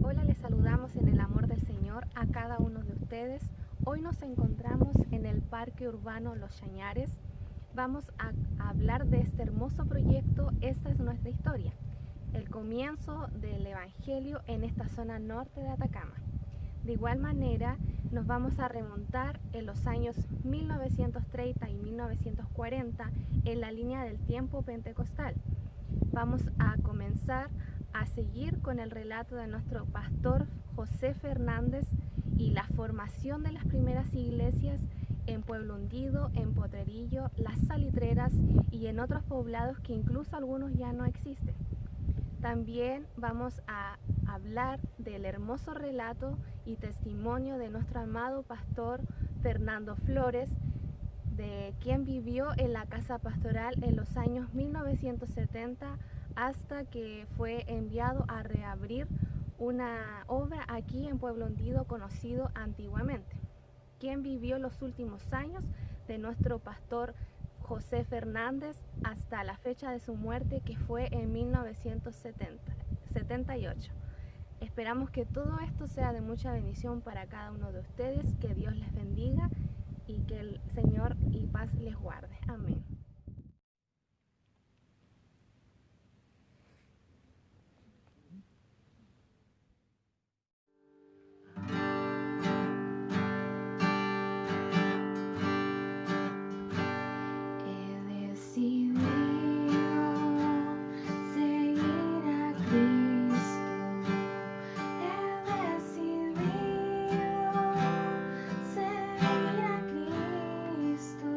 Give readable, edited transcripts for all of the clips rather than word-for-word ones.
Hola, les saludamos en el amor del Señor a cada uno de ustedes. Hoy nos encontramos en el Parque Urbano Los Chañares. Vamos a hablar de este hermoso proyecto. Esta es nuestra historia, el comienzo del Evangelio en esta zona norte de Atacama. De igual manera, nos vamos a remontar en los años 1930 y 1940 en la línea del tiempo pentecostal. Vamos a comenzar a seguir con el relato de nuestro pastor José Fernández y la formación de las primeras iglesias en Pueblo Hundido, en Potrerillo, Las Salitreras y en otros poblados que incluso algunos ya no existen. También vamos a hablar del hermoso relato y testimonio de nuestro amado pastor Fernando Flores, de quien vivió en la casa pastoral en los años 1970 hasta que fue enviado a reabrir una obra aquí en Pueblo Hundido conocido antiguamente, quien vivió los últimos años de nuestro pastor José Fernández hasta la fecha de su muerte, que fue en 1978. Esperamos que todo esto sea de mucha bendición para cada uno de ustedes, que Dios les bendiga y que el Señor y paz les guarde. Amén. He decidido seguir a Cristo. He decidido seguir a Cristo.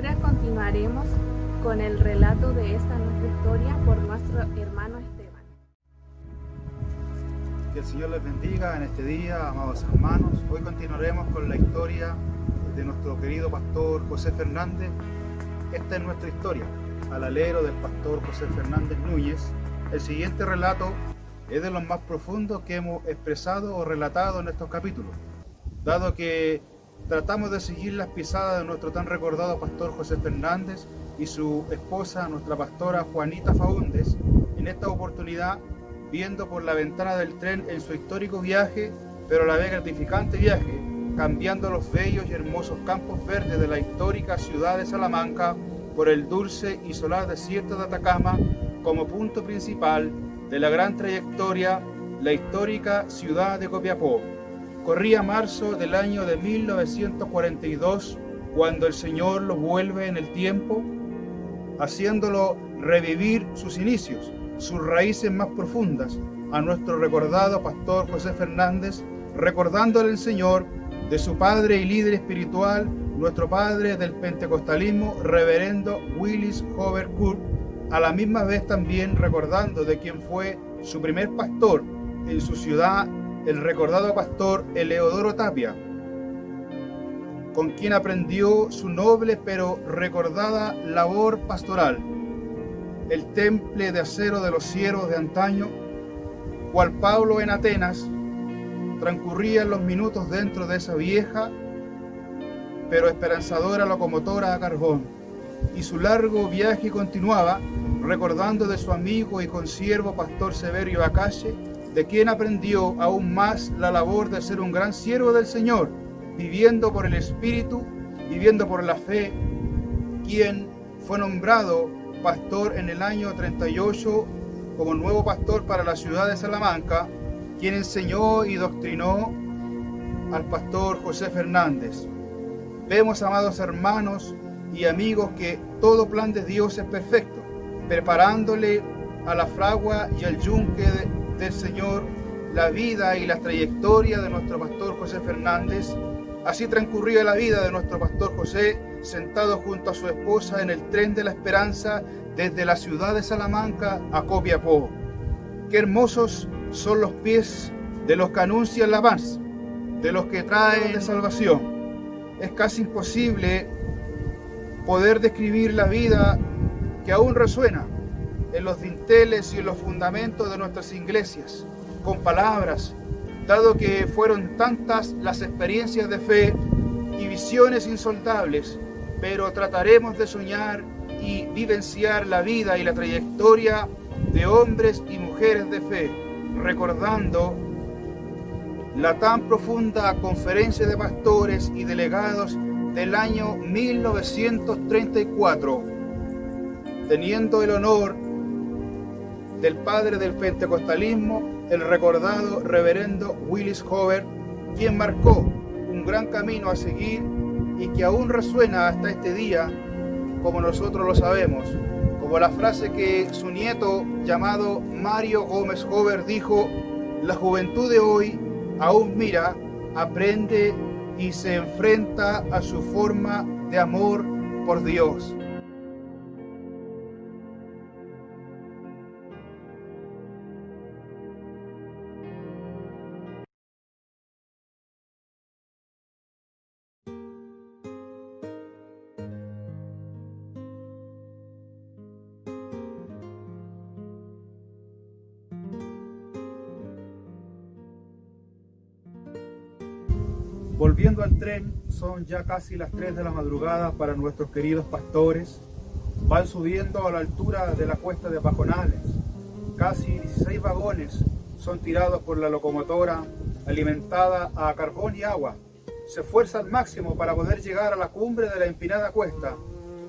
Ahora continuaremos con el relato de esta nuestra historia por nuestro hermano Esteban. Que el Señor les bendiga en este día, amados hermanos. Hoy continuaremos con la historia de nuestro querido pastor José Fernández. Esta es nuestra historia, al alero del pastor José Fernández Núñez. El siguiente relato es de los más profundos que hemos expresado o relatado en estos capítulos, dado que tratamos de seguir las pisadas de nuestro tan recordado pastor José Fernández y su esposa, nuestra pastora Juanita Faúndez, en esta oportunidad viendo por la ventana del tren en su histórico viaje, pero a la vez gratificante viaje, cambiando los bellos y hermosos campos verdes de la histórica ciudad de Salamanca por el dulce y solar desierto de Atacama como punto principal de la gran trayectoria, la histórica ciudad de Copiapó. Corría marzo del año de 1942, cuando el Señor lo vuelve en el tiempo, haciéndolo revivir sus inicios, sus raíces más profundas, a nuestro recordado pastor José Fernández, recordándole el Señor de su padre y líder espiritual, nuestro padre del pentecostalismo, reverendo Willis Hoover Kurt, a la misma vez también recordando de quien fue su primer pastor en su ciudad, el recordado pastor Eleodoro Tapia, con quien aprendió su noble pero recordada labor pastoral, el temple de acero de los siervos de antaño, cual Pablo en Atenas transcurrían los minutos dentro de esa vieja pero esperanzadora locomotora a carbón, y su largo viaje continuaba recordando de su amigo y consiervo pastor Severio Acache, de quien aprendió aún más la labor de ser un gran siervo del Señor, viviendo por el Espíritu, viviendo por la fe, quien fue nombrado pastor en el año 38 como nuevo pastor para la ciudad de Salamanca, quien enseñó y doctrinó al pastor José Fernández. Vemos, amados hermanos y amigos, que todo plan de Dios es perfecto, preparándole a la fragua y al yunque del Señor la vida y la trayectoria de nuestro pastor José Fernández. Así transcurría la vida de nuestro pastor José, sentado junto a su esposa en el tren de la esperanza desde la ciudad de Salamanca a Copiapó. Qué hermosos son los pies de los que anuncian la paz, de los que traen salvación. Es casi imposible poder describir la vida que aún resuena en los dinteles y en los fundamentos de nuestras iglesias, con palabras, dado que fueron tantas las experiencias de fe y visiones insondables, pero trataremos de soñar y vivenciar la vida y la trayectoria de hombres y mujeres de fe, recordando la tan profunda conferencia de pastores y delegados del año 1934, teniendo el honor del padre del pentecostalismo, el recordado reverendo Willis Hoover, quien marcó un gran camino a seguir y que aún resuena hasta este día, como nosotros lo sabemos, como la frase que su nieto llamado Mario Gómez Hoover dijo: la juventud de hoy aún mira, aprende y se enfrenta a su forma de amor por Dios. Volviendo al tren, son ya casi las 3 de la madrugada para nuestros queridos pastores. Van subiendo a la altura de la cuesta de Pajonales. Casi 16 vagones son tirados por la locomotora alimentada a carbón y agua. Se esfuerza al máximo para poder llegar a la cumbre de la empinada cuesta.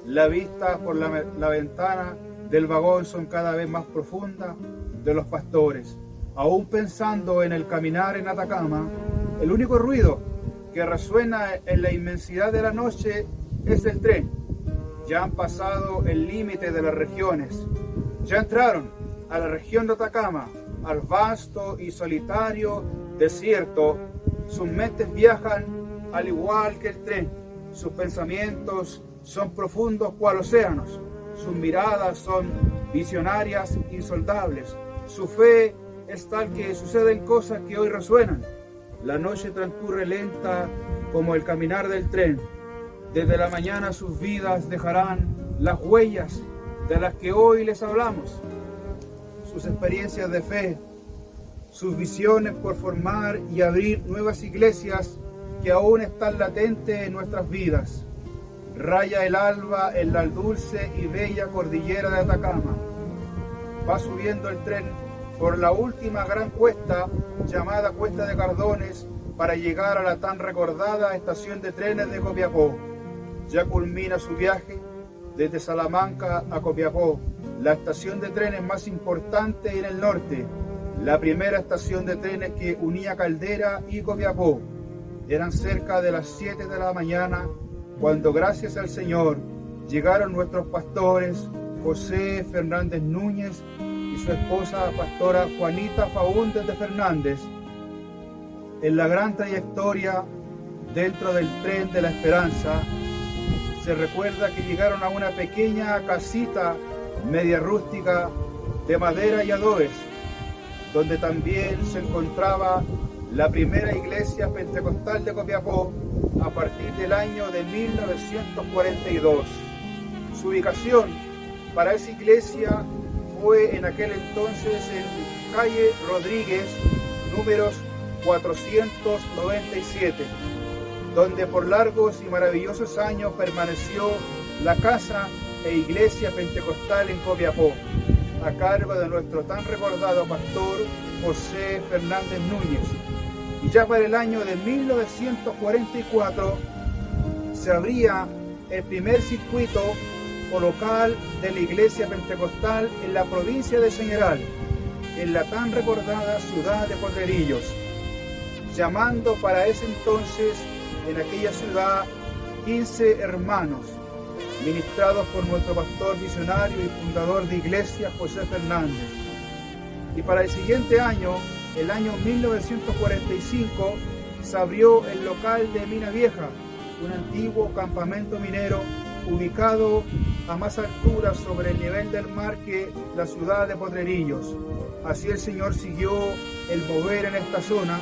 La vista por la ventana del vagón son cada vez más profunda de los pastores. Aún pensando en el caminar en Atacama, el único ruido que resuena en la inmensidad de la noche es el tren. Ya han pasado el límite de las regiones. Ya entraron a la región de Atacama, al vasto y solitario desierto. Sus mentes viajan al igual que el tren. Sus pensamientos son profundos cual océanos, sus miradas son visionarias, insondables, su fe es tal que suceden cosas que hoy resuenan. La noche transcurre lenta como el caminar del tren. Desde la mañana sus vidas dejarán las huellas de las que hoy les hablamos. Sus experiencias de fe, sus visiones por formar y abrir nuevas iglesias que aún están latentes en nuestras vidas. Raya el alba en la dulce y bella cordillera de Atacama. Va subiendo el tren por la última gran cuesta llamada Cuesta de Cardones para llegar a la tan recordada estación de trenes de Copiapó. Ya culmina su viaje desde Salamanca a Copiapó, la estación de trenes más importante en el norte, la primera estación de trenes que unía Caldera y Copiapó. Eran cerca de las 7 de la mañana cuando, gracias al Señor, llegaron nuestros pastores José Fernández Núñez y su esposa pastora Juanita Faúndez de Fernández. En la gran trayectoria dentro del tren de la esperanza, se recuerda que llegaron a una pequeña casita media rústica de madera y adobes, donde también se encontraba la primera iglesia pentecostal de Copiapó a partir del año de 1942. Su ubicación para esa iglesia fue en aquel entonces en calle Rodríguez, números 497, donde por largos y maravillosos años permaneció la casa e iglesia pentecostal en Copiapó, a cargo de nuestro tan recordado pastor José Fernández Núñez. Y ya para el año de 1944 se abría el primer circuito o local de la iglesia pentecostal en la provincia de Señoral, en la tan recordada ciudad de Potrerillos, llamando para ese entonces en aquella ciudad 15 hermanos, ministrados por nuestro pastor visionario y fundador de iglesia José Fernández. Y para el siguiente año, el año 1945, se abrió el local de Mina Vieja, un antiguo campamento minero ubicado a más altura sobre el nivel del mar que la ciudad de Potrerillos. Así el Señor siguió el mover en esta zona,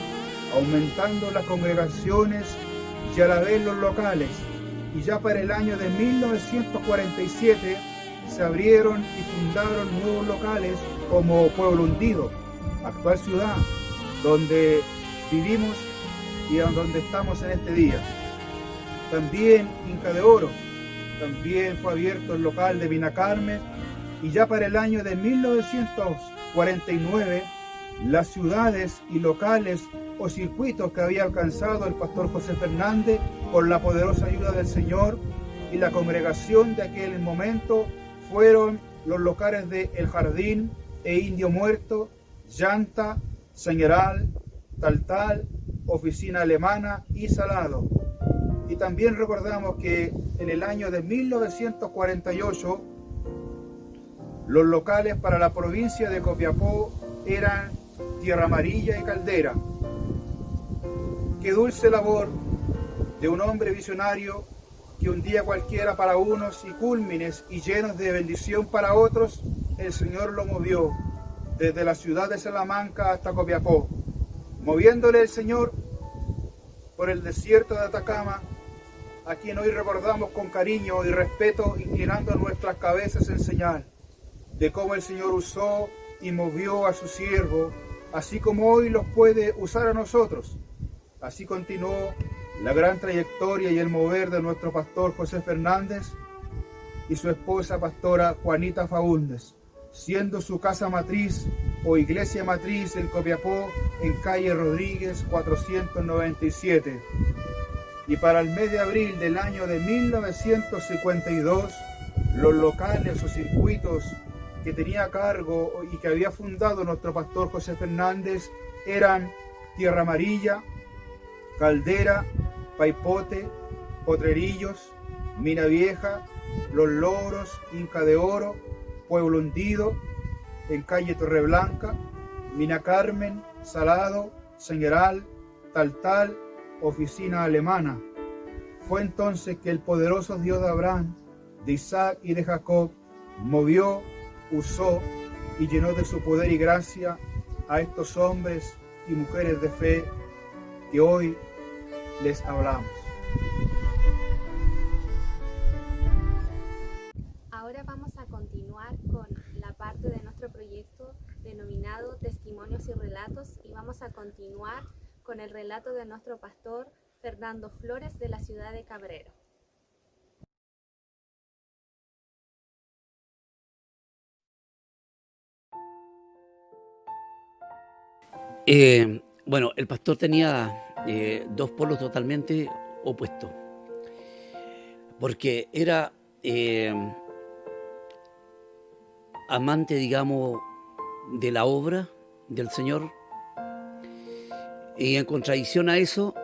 aumentando las congregaciones y a la vez los locales. Y ya para el año de 1947 se abrieron y fundaron nuevos locales como Pueblo Hundido, actual ciudad donde vivimos y donde estamos en este día. También Inca de Oro, también fue abierto el local de Vina Carmen, y ya para el año de 1949 las ciudades y locales o circuitos que había alcanzado el pastor José Fernández por la poderosa ayuda del Señor y la congregación de aquel momento fueron los locales de El Jardín e Indio Muerto, Llanta, Señoral, Taltal, Oficina Alemana y Salado. Y también recordamos que en el año de 1948 los locales para la provincia de Copiapó eran Tierra Amarilla y Caldera. Qué dulce labor de un hombre visionario que un día cualquiera para unos y cúlmines y llenos de bendición para otros, el Señor lo movió desde la ciudad de Salamanca hasta Copiapó, moviéndole el Señor por el desierto de Atacama, a quien hoy recordamos con cariño y respeto, inclinando nuestras cabezas en señal de cómo el Señor usó y movió a su siervo, así como hoy los puede usar a nosotros. Así continuó la gran trayectoria y el mover de nuestro pastor José Fernández y su esposa pastora Juanita Faúndez, siendo su casa matriz o iglesia matriz en Copiapó, en calle Rodríguez 497. Y para el mes de abril del año de 1952, los locales o circuitos que tenía a cargo y que había fundado nuestro pastor José Fernández eran Tierra Amarilla, Caldera, Paipote, Potrerillos, Mina Vieja, Los Logros, Inca de Oro, Pueblo Hundido, en calle Torreblanca, Mina Carmen, Salado, Señoral, Taltal, Oficina Alemana. Fue entonces que el poderoso Dios de Abraham, de Isaac y de Jacob movió, usó y llenó de su poder y gracia a estos hombres y mujeres de fe que hoy les hablamos. Ahora vamos a continuar con la parte de nuestro proyecto denominado Testimonios y Relatos, y vamos a continuar con el relato de nuestro pastor Fernando Flores de la ciudad de Cabrero. Bueno, el pastor tenía dos polos totalmente opuestos, porque era amante, digamos, de la obra del Señor, y en contradicción a eso,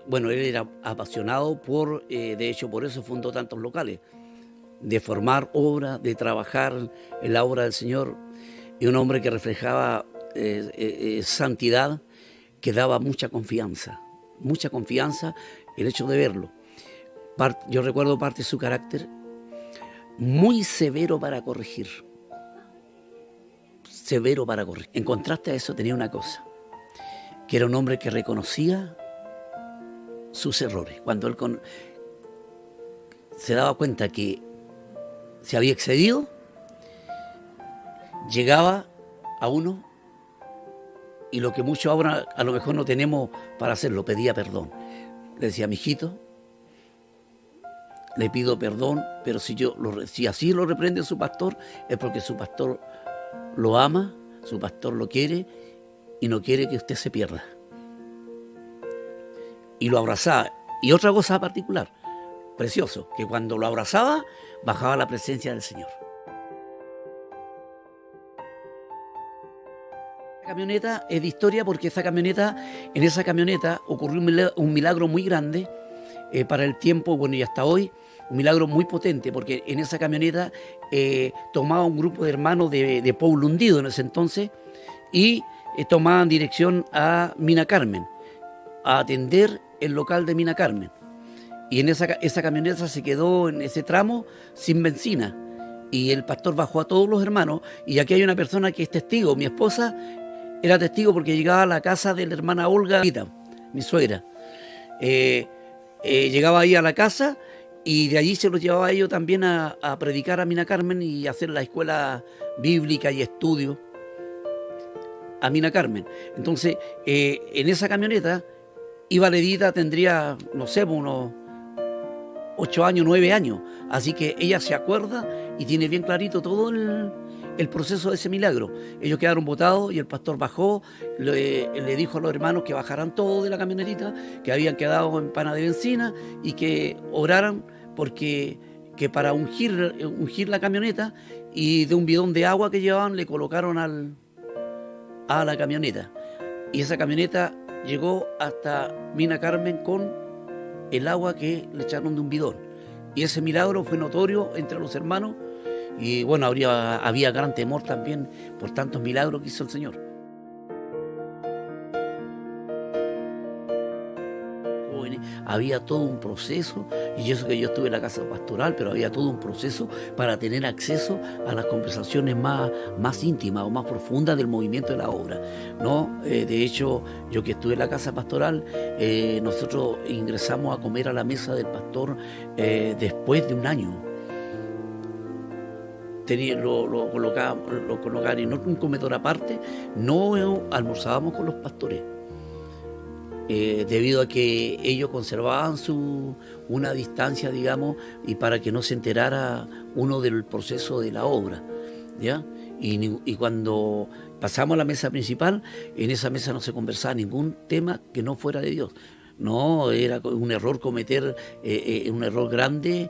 bueno, él era apasionado de hecho, por eso fundó tantos locales, de formar obra, de trabajar en la obra del Señor, y un hombre que reflejaba santidad, que daba mucha confianza el hecho de verlo. Yo recuerdo parte de su carácter, muy severo para corregir. En contraste a eso tenía una cosa, que era un hombre que reconocía sus errores. Cuando él se daba cuenta que se había excedido, llegaba a uno, y lo que muchos ahora a lo mejor no tenemos para hacerlo, pedía perdón. Le decía: mijito, le pido perdón, pero si así lo reprende su pastor, es porque su pastor lo ama, su pastor lo quiere y no quiere que usted se pierda. Y lo abrazaba. Y otra cosa particular, precioso, que cuando lo abrazaba, bajaba la presencia del Señor. La camioneta es de historia porque en esa camioneta ocurrió un milagro muy grande para el tiempo, bueno, y hasta hoy, un milagro muy potente, porque en esa camioneta tomaba un grupo de hermanos de Pueblo Hundido en ese entonces, y tomaban dirección a Mina Carmen, a atender el local de Mina Carmen. Y en esa camioneta se quedó en ese tramo sin benzina, y el pastor bajó a todos los hermanos, y aquí hay una persona que es testigo. Mi esposa era testigo porque llegaba a la casa de la hermana Olga, mi suegra. Llegaba ahí a la casa, y de allí se los llevaba a ellos también a predicar a Mina Carmen y a hacer la escuela bíblica y estudio a Mina Carmen. Entonces, en esa camioneta iba Ledita, tendría, no sé, unos 8 años, 9 años. Así que ella se acuerda y tiene bien clarito todo el proceso de ese milagro. Ellos quedaron botados y el pastor bajó, le dijo a los hermanos que bajaran todos de la camionetita, que habían quedado en pana de benzina, y que oraran porque para ungir la camioneta, y de un bidón de agua que llevaban le colocaron a la camioneta. Y esa camioneta llegó hasta Mina Carmen con el agua que le echaron de un bidón. Y ese milagro fue notorio entre los hermanos. Y bueno, había gran temor también por tantos milagros que hizo el Señor. Jóvenes, había todo un proceso, y eso que yo estuve en la casa pastoral, pero había todo un proceso para tener acceso a las conversaciones más íntimas o más profundas del movimiento de la obra, ¿no? De hecho, yo que estuve en la casa pastoral, nosotros ingresamos a comer a la mesa del pastor después de un año. Lo colocaban en un comedor aparte, no almorzábamos con los pastores, debido a que ellos conservaban una distancia, digamos, y para que no se enterara uno del proceso de la obra, ¿ya? Y cuando pasamos a la mesa principal, en esa mesa no se conversaba ningún tema que no fuera de Dios. No, era un error cometer, un error grande,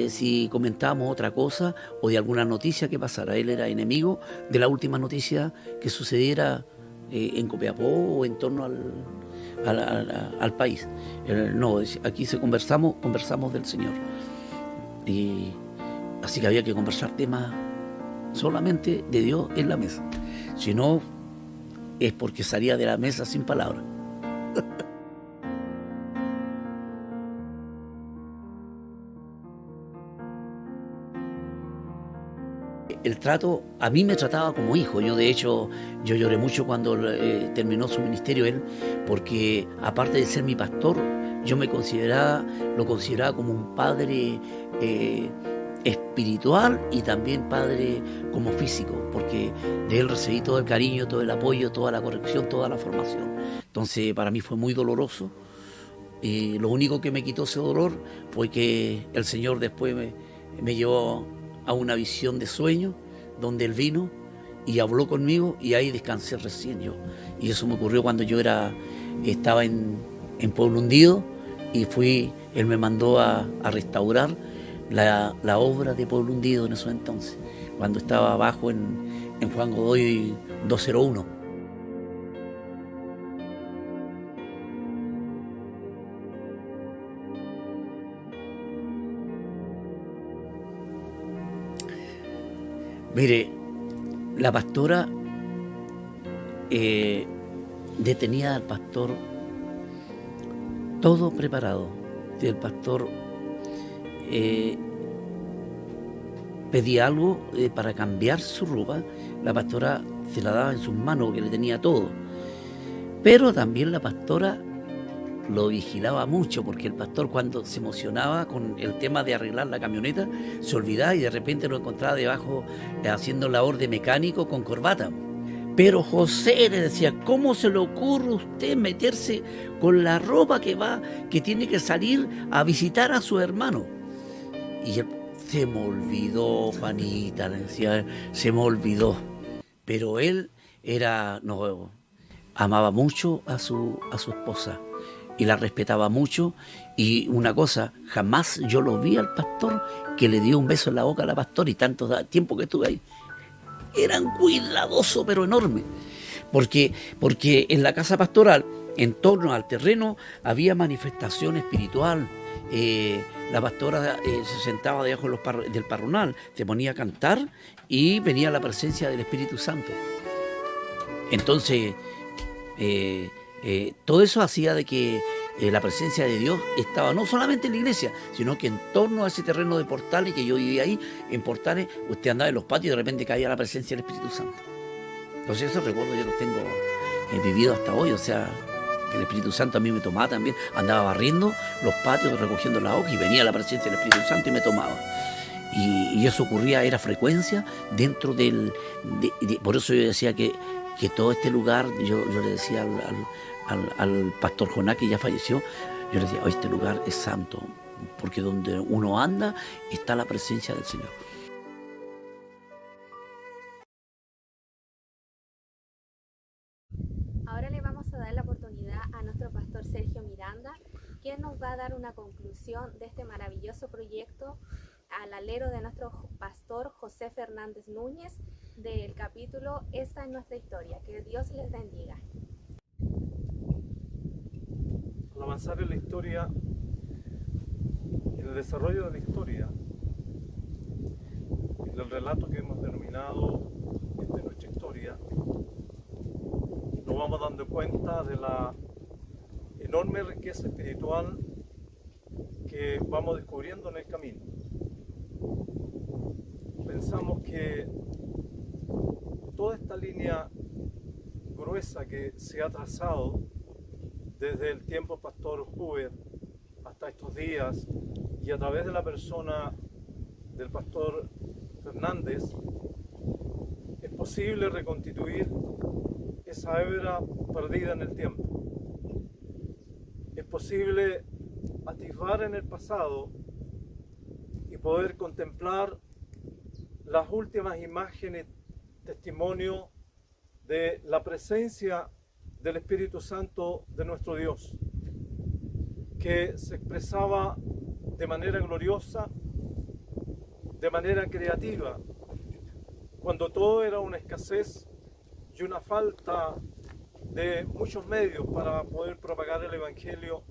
si comentábamos otra cosa o de alguna noticia que pasara. Él era enemigo de la última noticia que sucediera en Copiapó o en torno al país. No, aquí conversamos del Señor. Y así que había que conversar temas solamente de Dios en la mesa. Si no, es porque salía de la mesa sin palabras. el trato, a mí me trataba como hijo. Yo de hecho, yo lloré mucho cuando terminó su ministerio él, porque aparte de ser mi pastor, yo lo consideraba como un padre espiritual y también padre como físico, porque de él recibí todo el cariño, todo el apoyo, toda la corrección, toda la formación. Entonces para mí fue muy doloroso, y lo único que me quitó ese dolor fue que el Señor después me llevó a una visión de sueño, donde Él vino y habló conmigo, y ahí descansé recién yo. Y eso me ocurrió cuando yo estaba en Pueblo Hundido, y Él me mandó a restaurar la obra de Pueblo Hundido en esos entonces, cuando estaba abajo en Juan Godoy 201. Mire, la pastora detenía al pastor todo preparado. El pastor pedía algo para cambiar su ropa, la pastora se la daba en sus manos, que le tenía todo. Pero también la pastora lo vigilaba mucho, porque el pastor, cuando se emocionaba con el tema de arreglar la camioneta, se olvidaba y de repente lo encontraba debajo haciendo labor de mecánico con corbata. Pero José le decía: ¿cómo se le ocurre a usted meterse con la ropa que tiene que salir a visitar a su hermano? Y él: se me olvidó, Juanita, le decía, se me olvidó. Pero él amaba mucho a su esposa y la respetaba mucho. Y una cosa, jamás yo lo vi al pastor que le dio un beso en la boca a la pastora, y tanto tiempo que estuve ahí. Eran cuidadosos, pero enormes. Porque en la casa pastoral, en torno al terreno, había manifestación espiritual. La pastora se sentaba debajo del parronal, se ponía a cantar y venía la presencia del Espíritu Santo. Entonces, todo eso hacía de que la presencia de Dios estaba no solamente en la iglesia, sino que en torno a ese terreno de Portales, que yo vivía ahí, en Portales, usted andaba en los patios y de repente caía la presencia del Espíritu Santo. Entonces esos recuerdos yo los tengo vivido hasta hoy. O sea, el Espíritu Santo a mí me tomaba también, andaba barriendo los patios, recogiendo la hoja, y venía la presencia del Espíritu Santo y me tomaba. Y eso ocurría, era frecuencia dentro por eso yo decía que todo este lugar, yo le decía al pastor Jonás, que ya falleció, yo le decía: oh, este lugar es santo, porque donde uno anda está la presencia del Señor. Ahora le vamos a dar la oportunidad a nuestro pastor Sergio Miranda, quien nos va a dar una conclusión de este maravilloso proyecto al alero de nuestro pastor José Fernández Núñez, del capítulo Esta es nuestra historia. Que Dios les bendiga. Al avanzar en la historia, en el desarrollo de la historia, en el relato que hemos denominado Esta es nuestra historia, nos vamos dando cuenta de la enorme riqueza espiritual que vamos descubriendo en el camino. Pensamos que toda esta línea gruesa que se ha trazado desde el tiempo pastor Huber hasta estos días, y a través de la persona del pastor Fernández, es posible reconstituir esa hebra perdida en el tiempo. Es posible atisbar en el pasado y poder contemplar las últimas imágenes, testimonio de la presencia del Espíritu Santo de nuestro Dios, que se expresaba de manera gloriosa, de manera creativa, cuando todo era una escasez y una falta de muchos medios para poder propagar el Evangelio.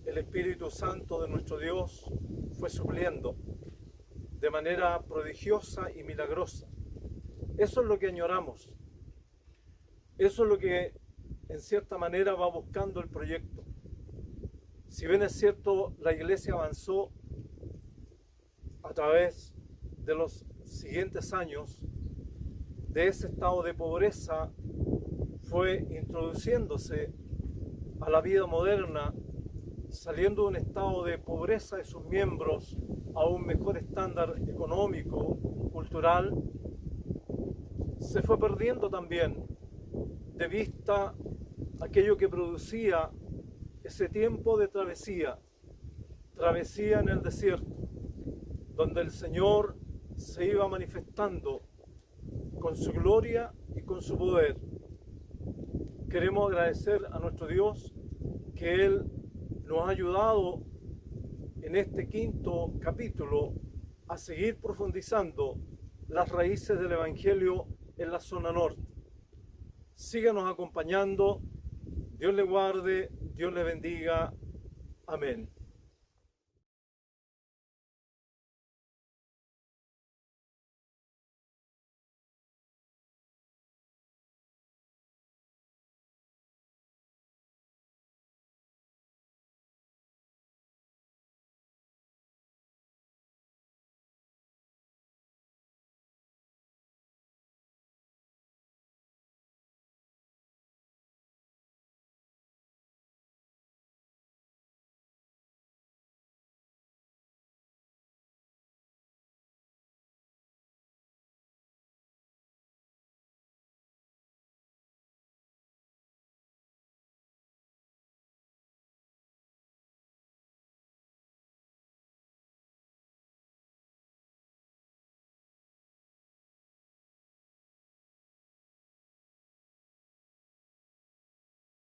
El Espíritu Santo de nuestro Dios fue supliendo de manera prodigiosa y milagrosa. Eso es lo que añoramos. Eso es lo que en cierta manera va buscando el proyecto. Si bien es cierto, la iglesia avanzó a través de los siguientes años, de ese estado de pobreza fue introduciéndose a la vida moderna, saliendo de un estado de pobreza de sus miembros a un mejor estándar económico, cultural. Se fue perdiendo también de vista aquello que producía ese tiempo de travesía en el desierto, donde el Señor se iba manifestando con su gloria y con su poder. Queremos agradecer a nuestro Dios que Él nos ha ayudado en este quinto capítulo a seguir profundizando las raíces del Evangelio en la zona norte. Síganos acompañando. Dios le guarde, Dios le bendiga. Amén.